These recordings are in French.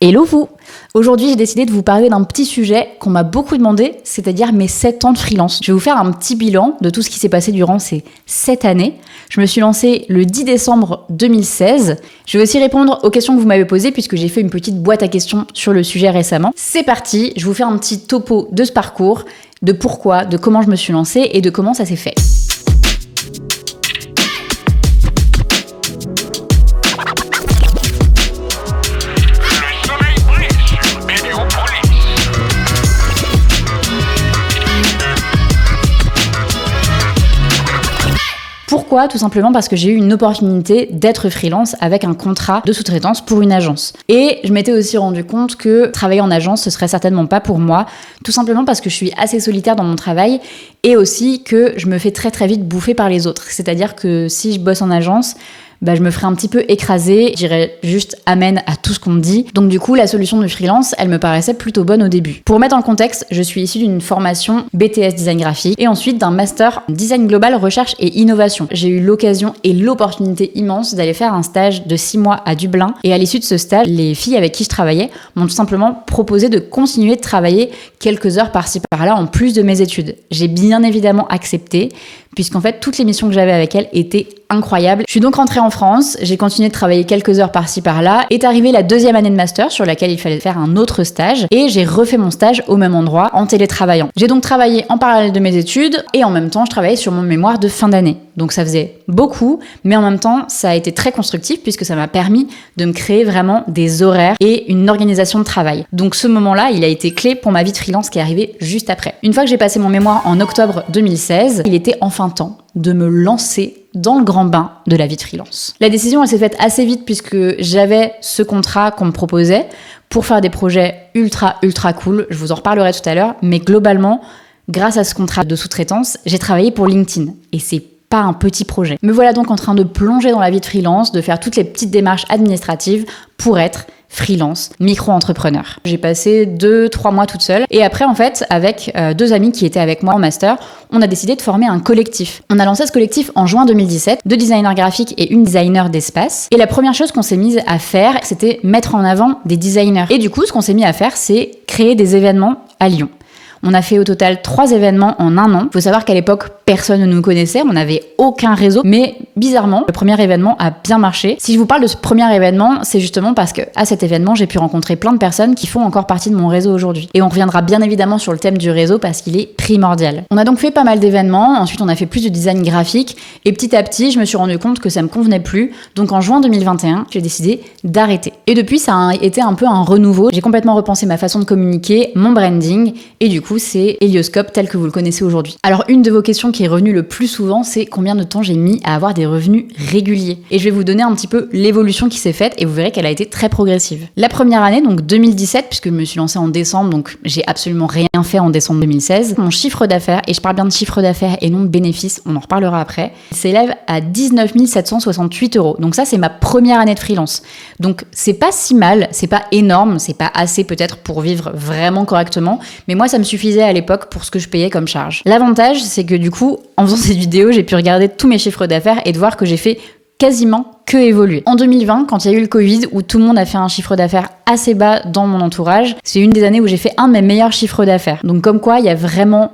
Hello vous! Aujourd'hui, j'ai décidé de vous parler d'un petit sujet qu'on m'a beaucoup demandé, c'est-à-dire mes 7 ans de freelance. Je vais vous faire un petit bilan de tout ce qui s'est passé durant ces 7 années. Je me suis lancée le 10 décembre 2016. Je vais aussi répondre aux questions que vous m'avez posées puisque j'ai fait une petite boîte à questions sur le sujet récemment. C'est parti, je vous fais un petit topo de ce parcours, de pourquoi, de comment je me suis lancée et de comment ça s'est fait. Pourquoi ? Tout simplement parce que j'ai eu une opportunité d'être freelance avec un contrat de sous-traitance pour une agence. Et je m'étais aussi rendu compte que travailler en agence, ce serait certainement pas pour moi, tout simplement parce que je suis assez solitaire dans mon travail et aussi que je me fais très très vite bouffer par les autres. C'est-à-dire que si je bosse en agence, je me ferais un petit peu écraser, je dirais juste amen à tout ce qu'on me dit. Donc du coup, la solution du freelance, elle me paraissait plutôt bonne au début. Pour mettre en contexte, je suis issue d'une formation BTS design graphique et ensuite d'un master design global, recherche et innovation. J'ai eu l'occasion et l'opportunité immense d'aller faire un stage de 6 mois à Dublin et à l'issue de ce stage, les filles avec qui je travaillais m'ont tout simplement proposé de continuer de travailler quelques heures par-ci par-là en plus de mes études. J'ai bien évidemment accepté puisqu'en fait, toutes les missions que j'avais avec elles étaient incroyables. Je suis donc rentrée en France, j'ai continué de travailler quelques heures par-ci par-là, est arrivée la 2e année de master sur laquelle il fallait faire un autre stage et j'ai refait mon stage au même endroit en télétravaillant. J'ai donc travaillé en parallèle de mes études et en même temps, je travaillais sur mon mémoire de fin d'année. Donc ça faisait beaucoup, mais en même temps, ça a été très constructif puisque ça m'a permis de me créer vraiment des horaires et une organisation de travail. Donc ce moment-là, il a été clé pour ma vie de freelance qui est arrivée juste après. Une fois que j'ai passé mon mémoire en octobre 2016, il était enfin temps de me lancer dans le grand bain de la vie de freelance. La décision, elle s'est faite assez vite puisque j'avais ce contrat qu'on me proposait pour faire des projets ultra cool. Je vous en reparlerai tout à l'heure, mais globalement, grâce à ce contrat de sous-traitance, j'ai travaillé pour LinkedIn et c'est pas un petit projet. Me voilà donc en train de plonger dans la vie de freelance, de faire toutes les petites démarches administratives pour être freelance, micro-entrepreneur. J'ai passé 2-3 mois toute seule et après en fait avec 2 amis qui étaient avec moi en master, on a décidé de former un collectif. On a lancé ce collectif en juin 2017, 2 designers graphiques et une designer d'espace. Et la première chose qu'on s'est mise à faire, c'était mettre en avant des designers. Et du coup, ce qu'on s'est mis à faire, c'est créer des événements à Lyon. On a fait au total 3 événements en 1 an. Il faut savoir qu'à l'époque, personne ne nous connaissait, on n'avait aucun réseau. Mais bizarrement, le premier événement a bien marché. Si je vous parle de ce premier événement, c'est justement parce qu'à cet événement, j'ai pu rencontrer plein de personnes qui font encore partie de mon réseau aujourd'hui. Et on reviendra bien évidemment sur le thème du réseau parce qu'il est primordial. On a donc fait pas mal d'événements, ensuite on a fait plus de design graphique et petit à petit, je me suis rendu compte que ça me convenait plus. Donc en juin 2021, j'ai décidé d'arrêter. Et depuis, ça a été un peu un renouveau. J'ai complètement repensé ma façon de communiquer, mon branding et du coup, c'est Hélioscope tel que vous le connaissez aujourd'hui. Alors une de vos questions qui est revenue le plus souvent, c'est combien de temps j'ai mis à avoir des revenus réguliers. Et je vais vous donner un petit peu l'évolution qui s'est faite et vous verrez qu'elle a été très progressive. La première année, donc 2017, puisque je me suis lancée en décembre, donc j'ai absolument rien fait en décembre 2016, mon chiffre d'affaires, et je parle bien de chiffre d'affaires et non de bénéfices, on en reparlera après, s'élève à 19 768 €. Donc ça, c'est ma première année de freelance. Donc c'est pas si mal, c'est pas énorme, c'est pas assez peut-être pour vivre vraiment correctement, mais moi ça me suffisait à l'époque pour ce que je payais comme charge. L'avantage, c'est que du coup, en faisant cette vidéo, j'ai pu regarder tous mes chiffres d'affaires et de voir que j'ai fait quasiment que évoluer. En 2020, quand il y a eu le Covid, où tout le monde a fait un chiffre d'affaires assez bas dans mon entourage, c'est une des années où j'ai fait un de mes meilleurs chiffres d'affaires. Donc comme quoi, il y a vraiment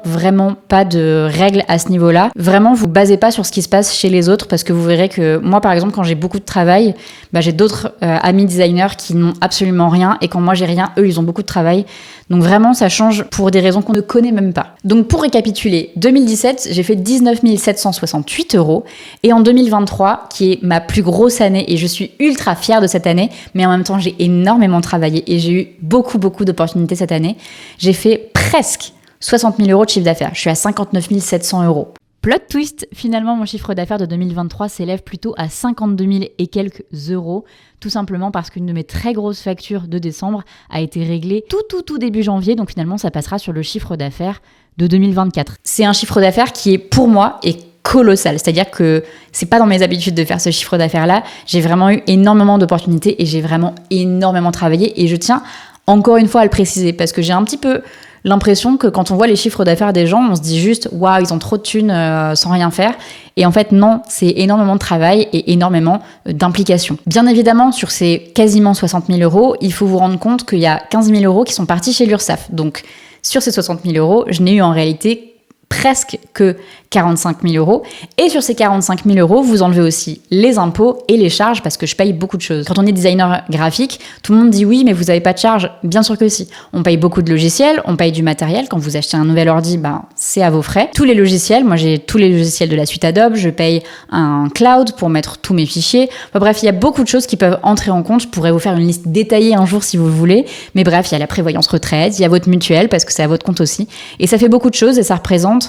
pas de règles à ce niveau-là. Vraiment, vous basez pas sur ce qui se passe chez les autres parce que vous verrez que moi, par exemple, quand j'ai beaucoup de travail, j'ai d'autres amis designers qui n'ont absolument rien et quand moi j'ai rien, eux, ils ont beaucoup de travail. Donc vraiment, ça change pour des raisons qu'on ne connaît même pas. Donc pour récapituler, 2017, j'ai fait 19 768 € et en 2023, qui est ma plus grosse année et je suis ultra fière de cette année, mais en même temps, j'ai énormément travaillé et j'ai eu beaucoup d'opportunités cette année. J'ai fait presque 60 000 € de chiffre d'affaires. Je suis à 59 700 €. Plot twist, finalement mon chiffre d'affaires de 2023 s'élève plutôt à 52 000 et quelques euros, tout simplement parce qu'une de mes très grosses factures de décembre a été réglée tout début janvier, donc finalement ça passera sur le chiffre d'affaires de 2024. C'est un chiffre d'affaires qui est pour moi est colossal, c'est-à-dire que c'est pas dans mes habitudes de faire ce chiffre d'affaires-là, j'ai vraiment eu énormément d'opportunités et j'ai vraiment énormément travaillé et je tiens encore une fois à le préciser parce que j'ai un petit peu l'impression que quand on voit les chiffres d'affaires des gens, on se dit juste « Waouh, ils ont trop de thunes sans rien faire ». Et en fait, non, c'est énormément de travail et énormément d'implication. Bien évidemment, sur ces quasiment 60 000 euros, il faut vous rendre compte qu'il y a 15 000 euros qui sont partis chez l'URSSAF. Donc, sur ces 60 000 euros, je n'ai eu en réalité presque que 45 000 euros. Et sur ces 45 000 euros, vous enlevez aussi les impôts et les charges parce que je paye beaucoup de choses. Quand on est designer graphique, tout le monde dit oui, mais vous n'avez pas de charges. Bien sûr que si. On paye beaucoup de logiciels, on paye du matériel. Quand vous achetez un nouvel ordi, c'est à vos frais. Tous les logiciels, moi j'ai tous les logiciels de la suite Adobe, je paye un cloud pour mettre tous mes fichiers. Bref, il y a beaucoup de choses qui peuvent entrer en compte. Je pourrais vous faire une liste détaillée un jour si vous le voulez. Mais bref, il y a la prévoyance retraite, il y a votre mutuelle parce que c'est à votre compte aussi. Et ça fait beaucoup de choses et ça représente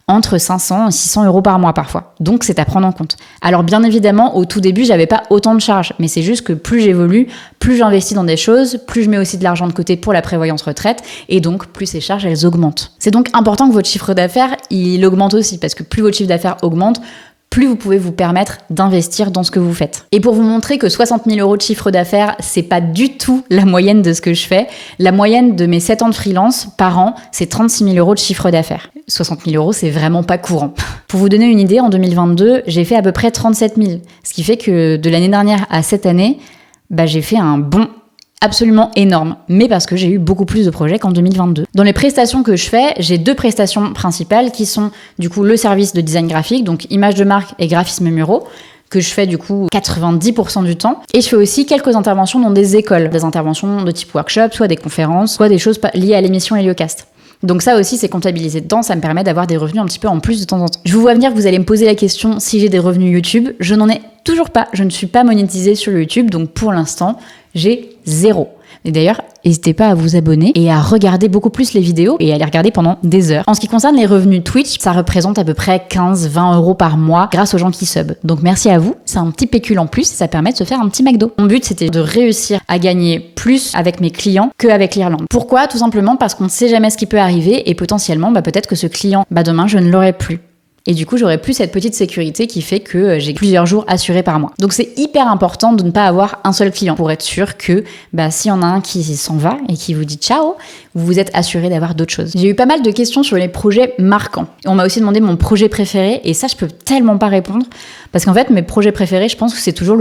entre 500 et 600 euros par mois parfois. Donc c'est à prendre en compte. Alors bien évidemment, au tout début, j'avais pas autant de charges, mais c'est juste que plus j'évolue, plus j'investis dans des choses, plus je mets aussi de l'argent de côté pour la prévoyance retraite, et donc plus ces charges, elles augmentent. C'est donc important que votre chiffre d'affaires, il augmente aussi, parce que plus votre chiffre d'affaires augmente, plus vous pouvez vous permettre d'investir dans ce que vous faites. Et pour vous montrer que 60 000 euros de chiffre d'affaires, c'est pas du tout la moyenne de ce que je fais. La moyenne de mes 7 ans de freelance par an, c'est 36 000 euros de chiffre d'affaires. 60 000 euros, c'est vraiment pas courant. Pour vous donner une idée, en 2022, j'ai fait à peu près 37 000. Ce qui fait que de l'année dernière à cette année, j'ai fait un bond absolument énorme, mais parce que j'ai eu beaucoup plus de projets qu'en 2022. Dans les prestations que je fais, j'ai 2 prestations principales qui sont du coup le service de design graphique, donc image de marque et graphisme muraux, que je fais du coup 90% du temps. Et je fais aussi quelques interventions dans des écoles, des interventions de type workshop, soit des conférences, soit des choses liées à l'émission Heliocast. Donc ça aussi, c'est comptabilisé dedans, ça me permet d'avoir des revenus un petit peu en plus de temps en temps. Je vous vois venir que vous allez me poser la question si j'ai des revenus YouTube. Je n'en ai toujours pas, je ne suis pas monétisée sur YouTube, donc pour l'instant, j'ai 0. Et d'ailleurs, n'hésitez pas à vous abonner et à regarder beaucoup plus les vidéos et à les regarder pendant des heures. En ce qui concerne les revenus Twitch, ça représente à peu près 15-20 euros par mois grâce aux gens qui sub. Donc merci à vous, c'est un petit pécule en plus et ça permet de se faire un petit McDo. Mon but, c'était de réussir à gagner plus avec mes clients qu'avec l'Irlande. Pourquoi ? Tout simplement parce qu'on ne sait jamais ce qui peut arriver et potentiellement, peut-être que ce client, demain, je ne l'aurai plus. Et du coup, j'aurai plus cette petite sécurité qui fait que j'ai plusieurs jours assurés par mois. Donc c'est hyper important de ne pas avoir un seul client pour être sûr que s'il y en a un qui s'en va et qui vous dit ciao, vous êtes assuré d'avoir d'autres choses. J'ai eu pas mal de questions sur les projets marquants. On m'a aussi demandé mon projet préféré et ça, je peux tellement pas répondre parce qu'en fait, mes projets préférés, je pense que c'est toujours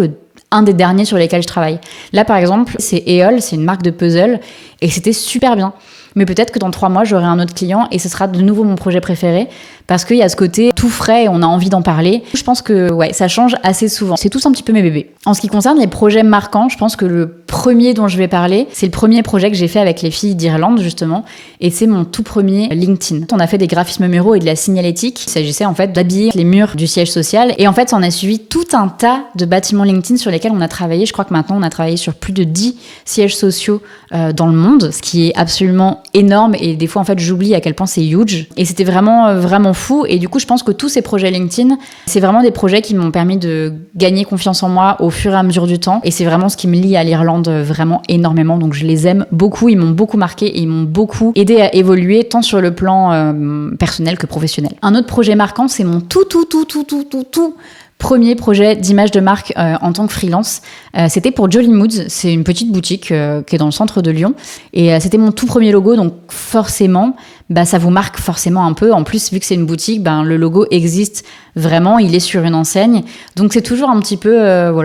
un des derniers sur lesquels je travaille. Là, par exemple, c'est Eol, c'est une marque de puzzle et c'était super bien. Mais peut-être que dans 3 mois, j'aurai un autre client et ce sera de nouveau mon projet préféré parce qu'il y a ce côté tout frais et on a envie d'en parler. Je pense que ça change assez souvent. C'est tous un petit peu mes bébés. En ce qui concerne les projets marquants, je pense que le premier dont je vais parler, c'est le premier projet que j'ai fait avec les filles d'Irlande, justement, et c'est mon tout premier LinkedIn. On a fait des graphismes muraux et de la signalétique. Il s'agissait en fait d'habiller les murs du siège social et en fait, ça en a suivi tout un tas de bâtiments LinkedIn sur lesquels on a travaillé. Je crois que maintenant, on a travaillé sur plus de 10 sièges sociaux dans le monde, ce qui est absolument énorme et des fois en fait j'oublie à quel point c'est huge et c'était vraiment fou et du coup je pense que tous ces projets LinkedIn c'est vraiment des projets qui m'ont permis de gagner confiance en moi au fur et à mesure du temps et c'est vraiment ce qui me lie à l'Irlande vraiment énormément, donc je les aime beaucoup, ils m'ont beaucoup marqué et ils m'ont beaucoup aidé à évoluer tant sur le plan personnel que professionnel. Un autre projet marquant, c'est mon tout premier projet d'image de marque en tant que freelance. C'était pour Jolly Moods, c'est une petite boutique qui est dans le centre de Lyon. Et c'était mon tout premier logo, donc forcément, ça vous marque forcément un peu. En plus, vu que c'est une boutique, le logo existe vraiment, il est sur une enseigne. Donc c'est toujours un petit peu,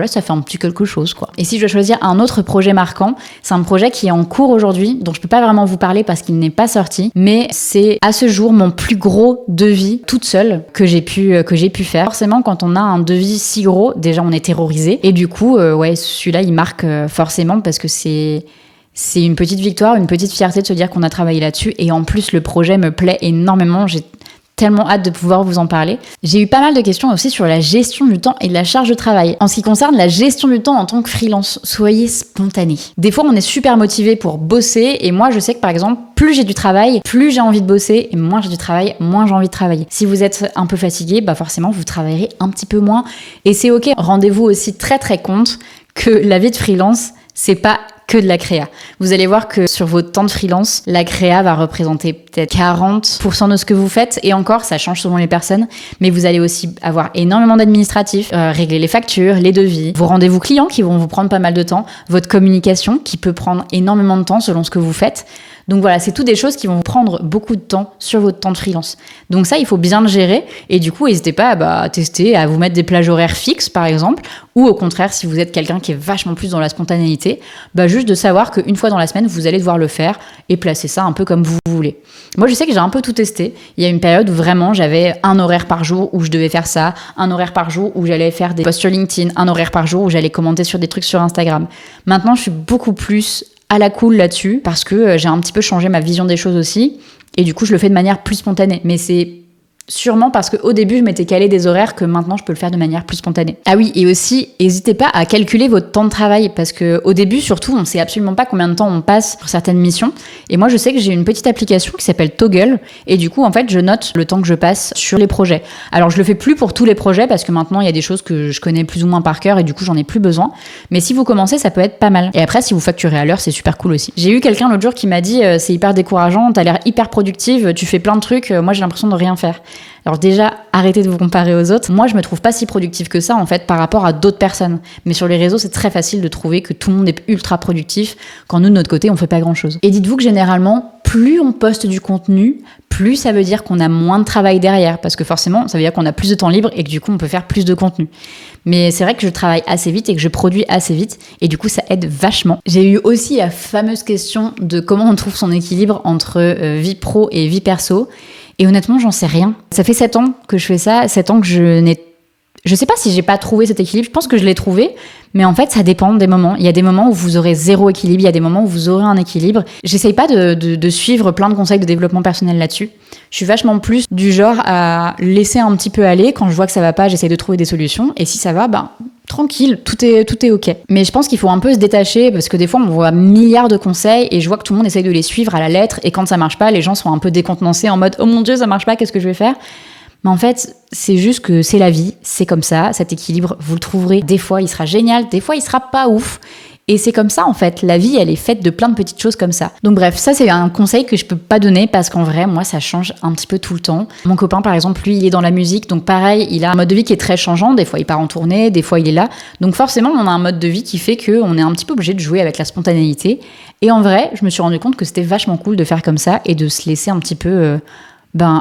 ça fait un petit quelque chose, quoi. Et si je dois choisir un autre projet marquant, c'est un projet qui est en cours aujourd'hui, dont je peux pas vraiment vous parler parce qu'il n'est pas sorti, mais c'est à ce jour mon plus gros devis toute seule que j'ai pu faire. Forcément, quand on a un devis si gros, déjà on est terrorisé. Et du coup, celui-là, il marque forcément parce que c'est une petite victoire, une petite fierté de se dire qu'on a travaillé là-dessus. Et en plus, le projet me plaît énormément. J'ai tellement hâte de pouvoir vous en parler. J'ai eu pas mal de questions aussi sur la gestion du temps et de la charge de travail. En ce qui concerne la gestion du temps en tant que freelance, soyez spontané. Des fois, on est super motivé pour bosser et moi, je sais que par exemple, plus j'ai du travail, plus j'ai envie de bosser et moins j'ai du travail, moins j'ai envie de travailler. Si vous êtes un peu fatigué, forcément, vous travaillerez un petit peu moins et c'est ok. Rendez-vous aussi très compte que la vie de freelance, c'est pas que de la créa. Vous allez voir que sur votre temps de freelance, la créa va représenter peut-être 40% de ce que vous faites. Et encore, ça change selon les personnes. Mais vous allez aussi avoir énormément d'administratifs, régler les factures, les devis, vos rendez-vous clients qui vont vous prendre pas mal de temps, votre communication qui peut prendre énormément de temps selon ce que vous faites. Donc voilà, c'est toutes des choses qui vont vous prendre beaucoup de temps sur votre temps de freelance. Donc ça, il faut bien le gérer. Et du coup, n'hésitez pas à tester, à vous mettre des plages horaires fixes, par exemple. Ou au contraire, si vous êtes quelqu'un qui est vachement plus dans la spontanéité, juste de savoir qu'une fois dans la semaine, vous allez devoir le faire et placer ça un peu comme vous voulez. Moi, je sais que j'ai un peu tout testé. Il y a une période où vraiment, j'avais un horaire par jour où je devais faire ça, un horaire par jour où j'allais faire des posts sur LinkedIn, un horaire par jour où j'allais commenter sur des trucs sur Instagram. Maintenant, je suis beaucoup plus à la cool là-dessus parce que j'ai un petit peu changé ma vision des choses aussi et du coup je le fais de manière plus spontanée, mais c'est sûrement parce qu'au début je m'étais calé des horaires que maintenant je peux le faire de manière plus spontanée. Ah oui, et aussi n'hésitez pas à calculer votre temps de travail parce qu'au début surtout on sait absolument pas combien de temps on passe sur certaines missions, et moi je sais que j'ai une petite application qui s'appelle Toggle et du coup en fait je note le temps que je passe sur les projets. Alors je le fais plus pour tous les projets parce que maintenant il y a des choses que je connais plus ou moins par cœur et du coup j'en ai plus besoin, mais si vous commencez ça peut être pas mal. Et après si vous facturez à l'heure c'est super cool aussi. J'ai eu quelqu'un l'autre jour qui m'a dit c'est hyper décourageant, t'as l'air hyper productive, tu fais plein de trucs, moi j'ai l'impression de rien faire. Alors déjà, arrêtez de vous comparer aux autres. Moi, je me trouve pas si productive que ça, en fait, par rapport à d'autres personnes. Mais sur les réseaux, c'est très facile de trouver que tout le monde est ultra productif, quand nous, de notre côté, on fait pas grand-chose. Et dites-vous que généralement, plus on poste du contenu, plus ça veut dire qu'on a moins de travail derrière. Parce que forcément, ça veut dire qu'on a plus de temps libre et que du coup, on peut faire plus de contenu. Mais c'est vrai que je travaille assez vite et que je produis assez vite. Et du coup, ça aide vachement. J'ai eu aussi la fameuse question de comment on trouve son équilibre entre vie pro et vie perso. Et honnêtement, j'en sais rien. Ça fait 7 ans que je fais ça, 7 ans que je sais pas si j'ai pas trouvé cet équilibre, je pense que je l'ai trouvé, mais en fait, ça dépend des moments. Il y a des moments où vous aurez zéro équilibre, il y a des moments où vous aurez un équilibre. J'essaye pas de suivre plein de conseils de développement personnel là-dessus. Je suis vachement plus du genre à laisser un petit peu aller. Quand je vois que ça va pas, j'essaye de trouver des solutions. Et si ça va, tranquille, tout est ok. Mais je pense qu'il faut un peu se détacher parce que des fois, on voit milliards de conseils et je vois que tout le monde essaye de les suivre à la lettre. Et quand ça marche pas, les gens sont un peu décontenancés en mode « Oh mon Dieu, ça marche pas, qu'est-ce que je vais faire ?» Mais en fait, c'est juste que c'est la vie, c'est comme ça, cet équilibre, vous le trouverez. Des fois, il sera génial, des fois, il sera pas ouf. Et c'est comme ça, en fait. La vie, elle est faite de plein de petites choses comme ça. Donc bref, ça, c'est un conseil que je peux pas donner parce qu'en vrai, moi, ça change un petit peu tout le temps. Mon copain, par exemple, lui, il est dans la musique. Donc pareil, il a un mode de vie qui est très changeant. Des fois, il part en tournée, des fois, il est là. Donc forcément, on a un mode de vie qui fait qu'on est un petit peu obligé de jouer avec la spontanéité. Et en vrai, je me suis rendu compte que c'était vachement cool de faire comme ça et de se laisser un petit peu...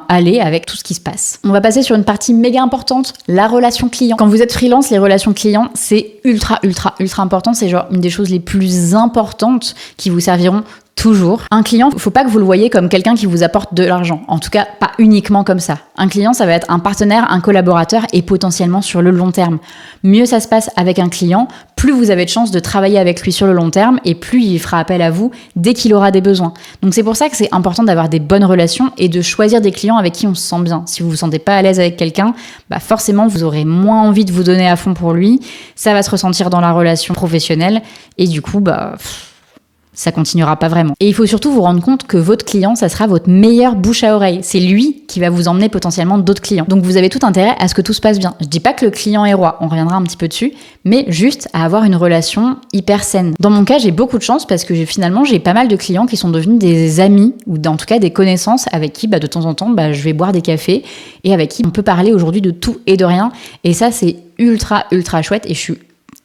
aller avec tout ce qui se passe. On va passer sur une partie méga importante, la relation client. Quand vous êtes freelance, les relations clients, c'est ultra important. C'est genre une des choses les plus importantes qui vous serviront toujours. Un client, faut pas que vous le voyez comme quelqu'un qui vous apporte de l'argent. En tout cas, pas uniquement comme ça. Un client, ça va être un partenaire, un collaborateur et potentiellement sur le long terme. Mieux ça se passe avec un client, plus vous avez de chances de travailler avec lui sur le long terme et plus il fera appel à vous dès qu'il aura des besoins. Donc c'est pour ça que c'est important d'avoir des bonnes relations et de choisir des clients avec qui on se sent bien. Si vous vous sentez pas à l'aise avec quelqu'un, forcément vous aurez moins envie de vous donner à fond pour lui. Ça va se ressentir dans la relation professionnelle et du coup, ça continuera pas vraiment. Et il faut surtout vous rendre compte que votre client, ça sera votre meilleur bouche à oreille. C'est lui qui va vous emmener potentiellement d'autres clients. Donc vous avez tout intérêt à ce que tout se passe bien. Je dis pas que le client est roi, on reviendra un petit peu dessus, mais juste à avoir une relation hyper saine. Dans mon cas, j'ai beaucoup de chance parce que j'ai pas mal de clients qui sont devenus des amis ou en tout cas des connaissances avec qui de temps en temps je vais boire des cafés et avec qui on peut parler aujourd'hui de tout et de rien. Et ça, c'est ultra chouette et je suis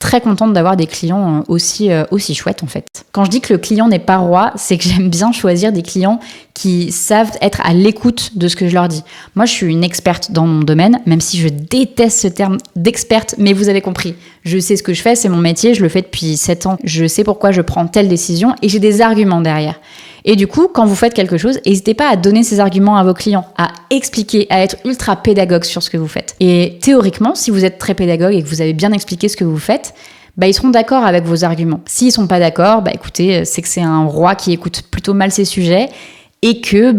très contente d'avoir des clients aussi chouettes en fait. Quand je dis que le client n'est pas roi, c'est que j'aime bien choisir des clients qui savent être à l'écoute de ce que je leur dis. Moi, je suis une experte dans mon domaine, même si je déteste ce terme d'experte, mais vous avez compris. Je sais ce que je fais, c'est mon métier, je le fais depuis 7 ans. Je sais pourquoi je prends telle décision et j'ai des arguments derrière. Et du coup, quand vous faites quelque chose, n'hésitez pas à donner ces arguments à vos clients, à expliquer, à être ultra pédagogue sur ce que vous faites. Et théoriquement, si vous êtes très pédagogue et que vous avez bien expliqué ce que vous faites, ils seront d'accord avec vos arguments. S'ils sont pas d'accord, écoutez, c'est que c'est un roi qui écoute plutôt mal ses sujets et que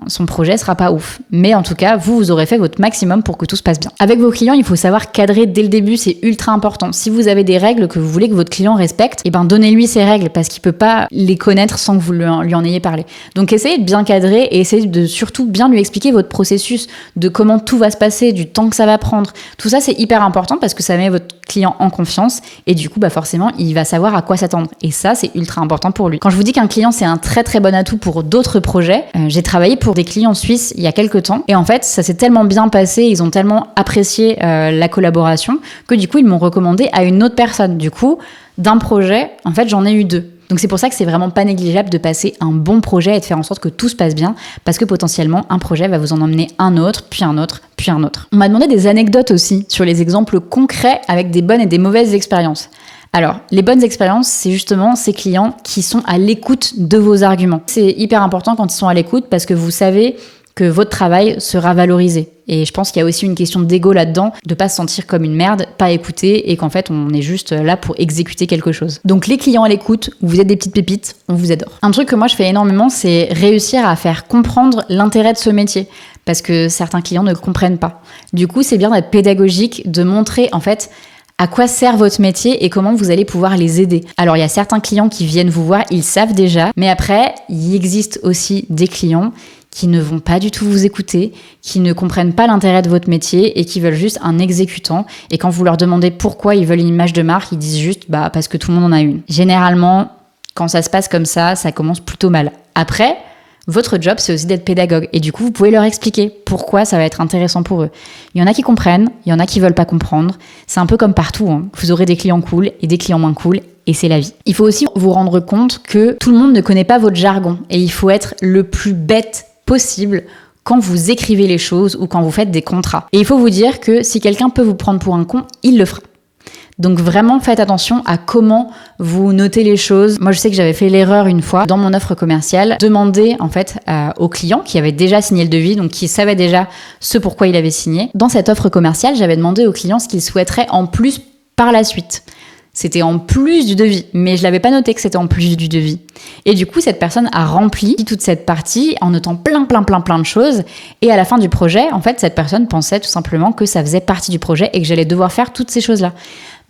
son projet sera pas ouf. Mais en tout cas, vous aurez fait votre maximum pour que tout se passe bien. Avec vos clients, il faut savoir cadrer dès le début, c'est ultra important. Si vous avez des règles que vous voulez que votre client respecte, donnez-lui ces règles parce qu'il peut pas les connaître sans que vous lui en ayez parlé. Donc essayez de bien cadrer et essayez de surtout bien lui expliquer votre processus, de comment tout va se passer, du temps que ça va prendre. Tout ça, c'est hyper important parce que ça met votre client en confiance et du coup, forcément, il va savoir à quoi s'attendre. Et ça, c'est ultra important pour lui. Quand je vous dis qu'un client, c'est un très très bon atout pour d'autres projets, j'ai travaillé pour des clients suisses il y a quelques temps et en fait, ça s'est tellement bien passé, ils ont tellement apprécié la collaboration que du coup, ils m'ont recommandé à une autre personne. Du coup, d'un projet, en fait, j'en ai eu 2. Donc c'est pour ça que c'est vraiment pas négligeable de passer un bon projet et de faire en sorte que tout se passe bien, parce que potentiellement un projet va vous en emmener un autre, puis un autre, puis un autre. On m'a demandé des anecdotes aussi sur les exemples concrets avec des bonnes et des mauvaises expériences. Alors, les bonnes expériences, c'est justement ces clients qui sont à l'écoute de vos arguments. C'est hyper important quand ils sont à l'écoute parce que vous savez que votre travail sera valorisé. Et je pense qu'il y a aussi une question d'ego là-dedans, de pas se sentir comme une merde, pas écouter, et qu'en fait, on est juste là pour exécuter quelque chose. Donc les clients à l'écoute, vous êtes des petites pépites, on vous adore. Un truc que moi je fais énormément, c'est réussir à faire comprendre l'intérêt de ce métier, parce que certains clients ne comprennent pas. Du coup, c'est bien d'être pédagogique, de montrer en fait à quoi sert votre métier et comment vous allez pouvoir les aider. Alors, il y a certains clients qui viennent vous voir, ils savent déjà, mais après, il existe aussi des clients qui ne vont pas du tout vous écouter, qui ne comprennent pas l'intérêt de votre métier et qui veulent juste un exécutant. Et quand vous leur demandez pourquoi ils veulent une image de marque, ils disent juste parce que tout le monde en a une. Généralement, quand ça se passe comme ça commence plutôt mal. Après, votre job, c'est aussi d'être pédagogue. Et du coup, vous pouvez leur expliquer pourquoi ça va être intéressant pour eux. Il y en a qui comprennent, il y en a qui veulent pas comprendre. C'est un peu comme partout, hein. Vous aurez des clients cool et des clients moins cool. Et c'est la vie. Il faut aussi vous rendre compte que tout le monde ne connaît pas votre jargon. Et il faut être le plus bête possible quand vous écrivez les choses ou quand vous faites des contrats. Et il faut vous dire que si quelqu'un peut vous prendre pour un con, il le fera. Donc vraiment, faites attention à comment vous notez les choses. Moi, je sais que j'avais fait l'erreur une fois dans mon offre commerciale, demander en fait au client qui avait déjà signé le devis, donc qui savait déjà ce pourquoi il avait signé. Dans cette offre commerciale, j'avais demandé au client ce qu'il souhaiterait en plus par la suite. C'était en plus du devis, mais je l'avais pas noté que c'était en plus du devis. Et du coup, cette personne a rempli toute cette partie en notant plein de choses. Et à la fin du projet, en fait, cette personne pensait tout simplement que ça faisait partie du projet et que j'allais devoir faire toutes ces choses-là.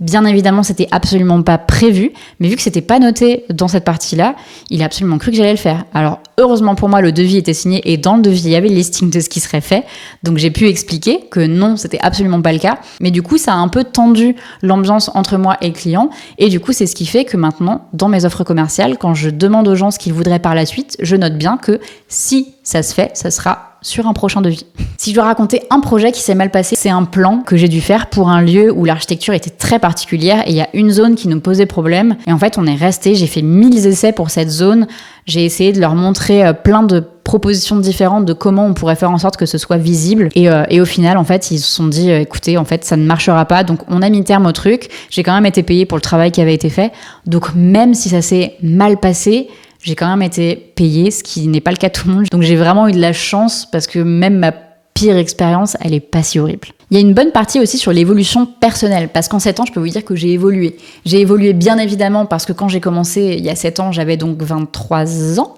Bien évidemment, c'était absolument pas prévu, mais vu que c'était pas noté dans cette partie-là, il a absolument cru que j'allais le faire. Alors, heureusement pour moi, le devis était signé et dans le devis, il y avait le listing de ce qui serait fait. Donc, j'ai pu expliquer que non, c'était absolument pas le cas. Mais du coup, ça a un peu tendu l'ambiance entre moi et le client. Et du coup, c'est ce qui fait que maintenant, dans mes offres commerciales, quand je demande aux gens ce qu'ils voudraient par la suite, je note bien que si ça se fait, ça sera sur un prochain devis. Si je dois raconter un projet qui s'est mal passé, c'est un plan que j'ai dû faire pour un lieu où l'architecture était très particulière et il y a une zone qui nous posait problème. Et en fait, on est resté, j'ai fait 1000 essais pour cette zone. J'ai essayé de leur montrer plein de propositions différentes de comment on pourrait faire en sorte que ce soit visible. Et au final, en fait, ils se sont dit, écoutez, en fait, ça ne marchera pas. Donc, on a mis terme au truc. J'ai quand même été payée pour le travail qui avait été fait. Donc, même si ça s'est mal passé, j'ai quand même été payée, ce qui n'est pas le cas de tout le monde. Donc j'ai vraiment eu de la chance parce que même ma pire expérience, elle est pas si horrible. Il y a une bonne partie aussi sur l'évolution personnelle parce qu'en 7 ans, je peux vous dire que j'ai évolué. J'ai évolué bien évidemment parce que quand j'ai commencé il y a 7 ans, j'avais donc 23 ans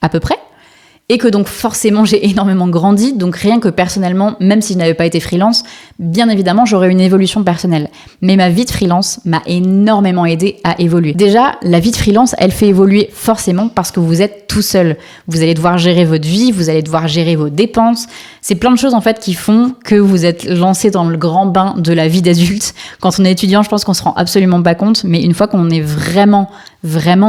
à peu près. Et que donc forcément j'ai énormément grandi, donc rien que personnellement, même si je n'avais pas été freelance, bien évidemment j'aurais une évolution personnelle. Mais ma vie de freelance m'a énormément aidé à évoluer. Déjà, la vie de freelance, elle fait évoluer forcément parce que vous êtes tout seul. Vous allez devoir gérer votre vie, vous allez devoir gérer vos dépenses. C'est plein de choses en fait qui font que vous êtes lancé dans le grand bain de la vie d'adulte. Quand on est étudiant, je pense qu'on se rend absolument pas compte, mais une fois qu'on est vraiment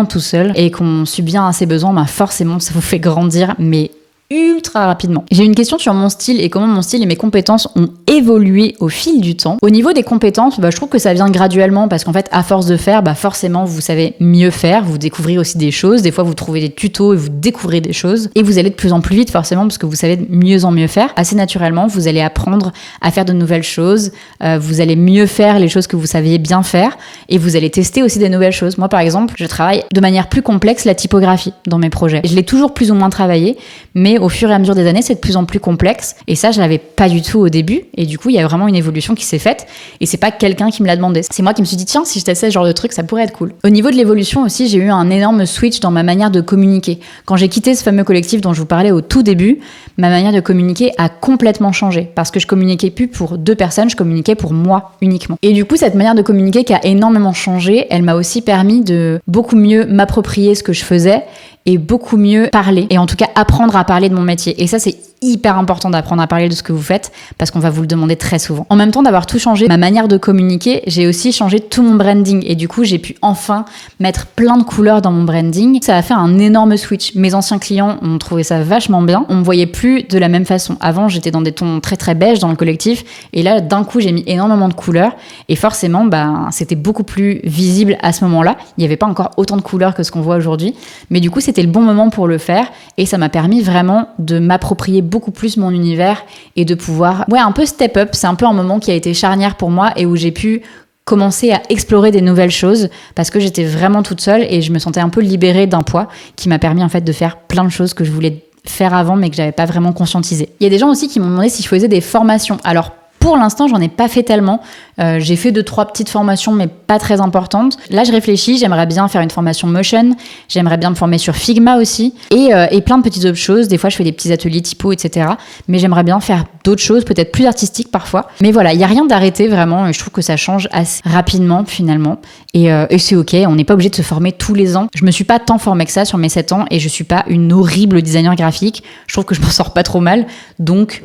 tout seul et qu'on subit à ses besoins, forcément ça vous fait grandir, mais ultra rapidement. J'ai une question sur mon style et comment mon style et mes compétences ont évolué au fil du temps. Au niveau des compétences, je trouve que ça vient graduellement parce qu'en fait, à force de faire, forcément, vous savez mieux faire, vous découvrez aussi des choses. Des fois, vous trouvez des tutos et vous découvrez des choses et vous allez de plus en plus vite forcément parce que vous savez de mieux en mieux faire. Assez naturellement, vous allez apprendre à faire de nouvelles choses. Vous allez mieux faire les choses que vous saviez bien faire et vous allez tester aussi des nouvelles choses. Moi, par exemple, je travaille de manière plus complexe la typographie dans mes projets. Je l'ai toujours plus ou moins travaillé, mais mais au fur et à mesure des années, c'est de plus en plus complexe. Et ça, je l'avais pas du tout au début. Et du coup, il y a vraiment une évolution qui s'est faite. Et c'est pas quelqu'un qui me l'a demandé. C'est moi qui me suis dit, tiens, si je testais ce genre de truc, ça pourrait être cool. Au niveau de l'évolution aussi, j'ai eu un énorme switch dans ma manière de communiquer. Quand j'ai quitté ce fameux collectif dont je vous parlais au tout début, ma manière de communiquer a complètement changé. Parce que je communiquais plus pour 2 personnes, je communiquais pour moi uniquement. Et du coup, cette manière de communiquer qui a énormément changé, elle m'a aussi permis de beaucoup mieux m'approprier ce que je faisais et beaucoup mieux parler, et en tout cas apprendre à parler de mon métier. Et ça, c'est hyper important d'apprendre à parler de ce que vous faites, parce qu'on va vous le demander très souvent. En même temps d'avoir tout changé, ma manière de communiquer, j'ai aussi changé tout mon branding, et du coup, j'ai pu enfin mettre plein de couleurs dans mon branding. Ça a fait un énorme switch. Mes anciens clients ont trouvé ça vachement bien. On me voyait plus de la même façon. Avant, j'étais dans des tons très très beige dans le collectif, et là, d'un coup, j'ai mis énormément de couleurs, et forcément, c'était beaucoup plus visible à ce moment-là. Il n'y avait pas encore autant de couleurs que ce qu'on voit aujourd'hui, mais du coup, c'était le bon moment pour le faire, et ça m'a permis vraiment de m'approprier beaucoup plus mon univers et de pouvoir, un peu step up. C'est un peu un moment qui a été charnière pour moi et où j'ai pu commencer à explorer des nouvelles choses parce que j'étais vraiment toute seule et je me sentais un peu libérée d'un poids qui m'a permis en fait de faire plein de choses que je voulais faire avant mais que j'avais pas vraiment conscientisé. Il y a des gens aussi qui m'ont demandé si je faisais des formations. Alors pour l'instant, j'en ai pas fait tellement. J'ai fait 2-3 petites formations, mais pas très importantes. Là, je réfléchis. J'aimerais bien faire une formation Motion. J'aimerais bien me former sur Figma aussi. Et plein de petites autres choses. Des fois, je fais des petits ateliers typo, etc. Mais j'aimerais bien faire d'autres choses, peut-être plus artistiques parfois. Mais voilà, il n'y a rien d'arrêté vraiment. Et je trouve que ça change assez rapidement, finalement. Et c'est OK. On n'est pas obligé de se former tous les ans. Je me suis pas tant formée que ça sur mes 7 ans. Et je suis pas une horrible designer graphique. Je trouve que je m'en sors pas trop mal. Donc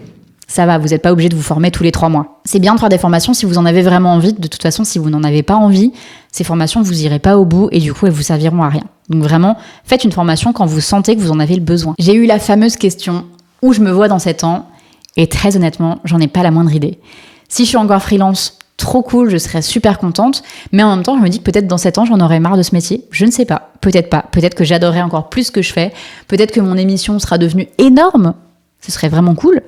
ça va, vous n'êtes pas obligé de vous former tous les 3 mois. C'est bien de faire des formations si vous en avez vraiment envie. De toute façon, si vous n'en avez pas envie, ces formations, vous irez pas au bout et du coup, elles vous serviront à rien. Donc vraiment, faites une formation quand vous sentez que vous en avez le besoin. J'ai eu la fameuse question où je me vois dans 7 ans et très honnêtement, j'en ai pas la moindre idée. Si je suis encore freelance, trop cool, je serais super contente. Mais en même temps, je me dis que peut-être dans 7 ans, j'en aurai marre de ce métier. Je ne sais pas. Peut-être pas. Peut-être que j'adorerais encore plus ce que je fais. Peut-être que mon émission sera devenue énorme. Ce serait vraiment cool.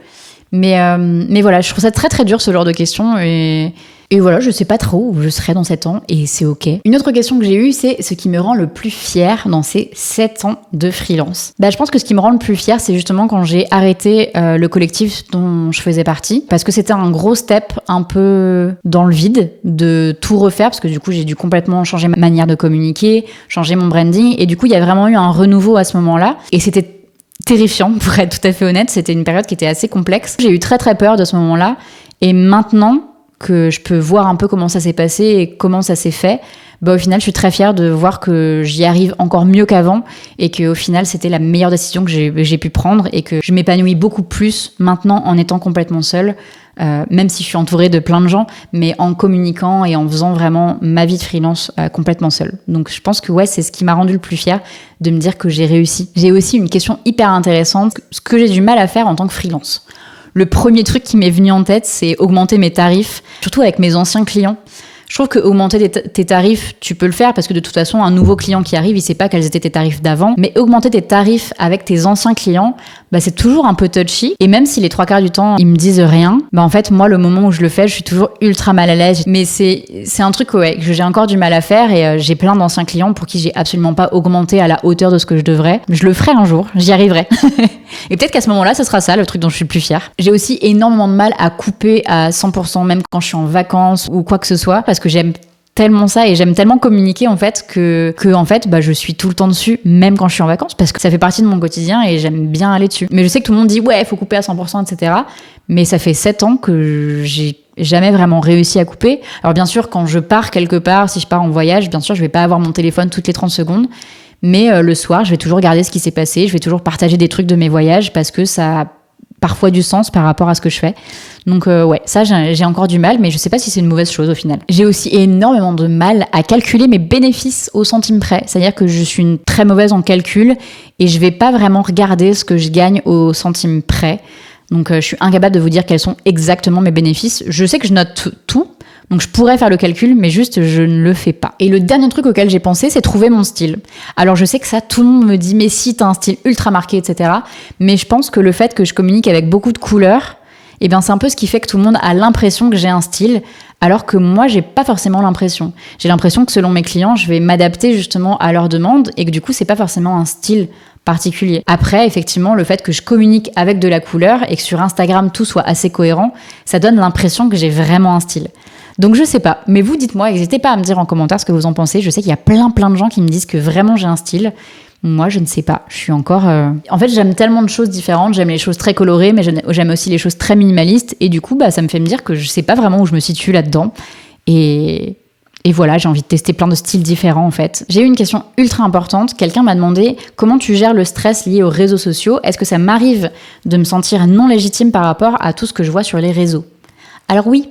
Mais voilà, je trouve ça très très dur ce genre de questions et voilà, je sais pas trop où je serai dans 7 ans et c'est OK. Une autre question que j'ai eue, c'est ce qui me rend le plus fière dans ces 7 ans de freelance. Je pense que ce qui me rend le plus fière, c'est justement quand j'ai arrêté le collectif dont je faisais partie parce que c'était un gros step un peu dans le vide de tout refaire parce que du coup, j'ai dû complètement changer ma manière de communiquer, changer mon branding et du coup, il y a vraiment eu un renouveau à ce moment-là et c'était terrifiant, pour être tout à fait honnête. C'était une période qui était assez complexe. J'ai eu très très peur de ce moment-là. Et maintenant que je peux voir un peu comment ça s'est passé et comment ça s'est fait, au final, je suis très fière de voir que j'y arrive encore mieux qu'avant et qu'au final, c'était la meilleure décision que j'ai pu prendre et que je m'épanouis beaucoup plus maintenant en étant complètement seule, même si je suis entourée de plein de gens, mais en communiquant et en faisant vraiment ma vie de freelance complètement seule. Donc je pense que c'est ce qui m'a rendue le plus fière de me dire que j'ai réussi. J'ai aussi une question hyper intéressante, ce que j'ai du mal à faire en tant que freelance. Le premier truc qui m'est venu en tête, c'est augmenter mes tarifs, surtout avec mes anciens clients. Je trouve que augmenter tes tarifs, tu peux le faire parce que de toute façon, un nouveau client qui arrive, il sait pas quels étaient tes tarifs d'avant. Mais augmenter tes tarifs avec tes anciens clients, c'est toujours un peu touchy. Et même si les 3 quarts du temps, ils me disent rien, en fait, moi, le moment où je le fais, je suis toujours ultra mal à l'aise. Mais c'est un truc que j'ai encore du mal à faire et j'ai plein d'anciens clients pour qui j'ai absolument pas augmenté à la hauteur de ce que je devrais. Je le ferai un jour, j'y arriverai. Et peut-être qu'à ce moment-là, ce sera ça, le truc dont je suis le plus fière. J'ai aussi énormément de mal à couper à 100%, même quand je suis en vacances ou quoi que ce soit, parce que j'aime tellement ça et j'aime tellement communiquer en fait que en fait je suis tout le temps dessus même quand je suis en vacances parce que ça fait partie de mon quotidien et j'aime bien aller dessus. Mais je sais que tout le monde dit faut couper à 100% etc. Mais ça fait 7 ans que j'ai jamais vraiment réussi à couper. Alors bien sûr quand je pars quelque part, si je pars en voyage, bien sûr je vais pas avoir mon téléphone toutes les 30 secondes. Mais le soir je vais toujours regarder ce qui s'est passé, je vais toujours partager des trucs de mes voyages parce que ça a parfois du sens par rapport à ce que je fais. Donc ça j'ai encore du mal, mais je sais pas si c'est une mauvaise chose au final. J'ai aussi énormément de mal à calculer mes bénéfices au centime près. C'est-à-dire que je suis une très mauvaise en calcul et je vais pas vraiment regarder ce que je gagne au centime près. Donc je suis incapable de vous dire quels sont exactement mes bénéfices. Je sais que je note tout. Donc je pourrais faire le calcul, mais juste je ne le fais pas. Et le dernier truc auquel j'ai pensé, c'est trouver mon style. Alors je sais que ça, tout le monde me dit, mais si t'as un style ultra marqué, etc. Mais je pense que le fait que je communique avec beaucoup de couleurs, c'est un peu ce qui fait que tout le monde a l'impression que j'ai un style, alors que moi, j'ai pas forcément l'impression. J'ai l'impression que selon mes clients, je vais m'adapter justement à leurs demandes et que du coup, c'est pas forcément un style particulier. Après, effectivement, le fait que je communique avec de la couleur et que sur Instagram tout soit assez cohérent, ça donne l'impression que j'ai vraiment un style. Donc je sais pas, mais vous dites-moi, n'hésitez pas à me dire en commentaire ce que vous en pensez. Je sais qu'il y a plein de gens qui me disent que vraiment j'ai un style. Moi, je ne sais pas. Je suis encore... En fait, j'aime tellement de choses différentes. J'aime les choses très colorées, mais j'aime aussi les choses très minimalistes. Et du coup, ça me fait me dire que je sais pas vraiment où je me situe là-dedans. Et voilà, j'ai envie de tester plein de styles différents, en fait. J'ai eu une question ultra importante. Quelqu'un m'a demandé comment tu gères le stress lié aux réseaux sociaux. Est-ce que ça m'arrive de me sentir non légitime par rapport à tout ce que je vois sur les réseaux ? Alors oui,